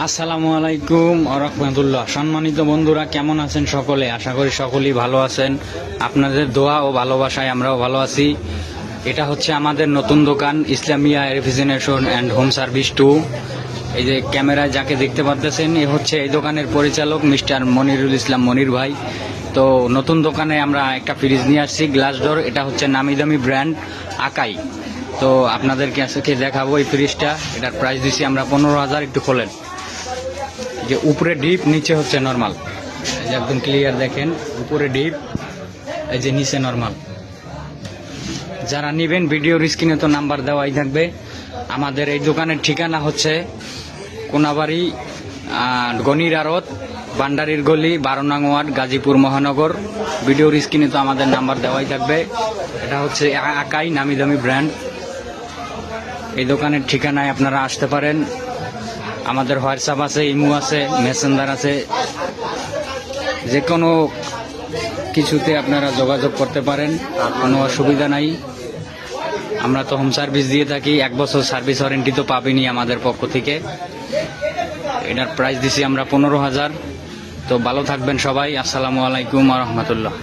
আসসালামু আলাইকুম রাহমাতুল্লাহ। সম্মানিত বন্ধুরা, কেমন আছেন সকলে? আশা করি সকলেই ভালো আছেন। আপনাদের দোয়া ও ভালোবাসায় আমরাও ভালো আছি। এটা হচ্ছে আমাদের নতুন দোকান, Islamia refrigeration and home service 2। এই যে ক্যামেরায় যাকে দেখতে পাচ্ছেন, এ হচ্ছে এই দোকানের পরিচালক মিস্টার মনিরুল ইসলাম মনির ভাই। তো নতুন দোকানে আমরা একটা ফ্রিজ নিয়ে আসছি, গ্লাস ডোর। এটা হচ্ছে নামি দামি ব্র্যান্ড আকাই। তো আপনাদেরকে আজকে দেখাবো এই ফ্রিজটা। এটার প্রাইস দিচ্ছি আমরা 15,000। একটু খোলেন। যে উপরে ডিপ, নিচে হচ্ছে নর্মাল। এই যে একদম ক্লিয়ার দেখেন, উপরে ডিপ, এই যে নিচে নর্মাল। যারা নেবেন ভিডিওর স্ক্রিনে তো নাম্বার দেওয়াই থাকবে। আমাদের এই দোকানের ঠিকানা হচ্ছে কোনাবাড়ি গনির আড়ত, বান্ডারির গলি, 12 নং ওয়ার্ড, গাজীপুর মহানগর। ভিডিওর স্ক্রিনে তো আমাদের নাম্বার দেওয়াই থাকবে। এটা হচ্ছে আকাই, নামি দামি ব্র্যান্ড। এই দোকানের ঠিকানায় আপনারা আসতে পারেন। আমাদের হোয়াটসঅ্যাপ আছে, ইমো আছে, মেসেঞ্জার আছে। যে কোনো কিছুতে আপনারা যোগাযোগ করতে পারেন, কোনো অসুবিধা নাই। আমরা তো হোম সার্ভিস দিয়ে থাকি, 1 বছর সার্ভিস ওয়ারেন্টি তো পাবেনই আমাদের পক্ষ থেকে। এটার প্রাইস দিছি আমরা 15,000। তো ভালো থাকবেন সবাই। আসসালামু আলাইকুম ওয়া রাহমাতুল্লাহ।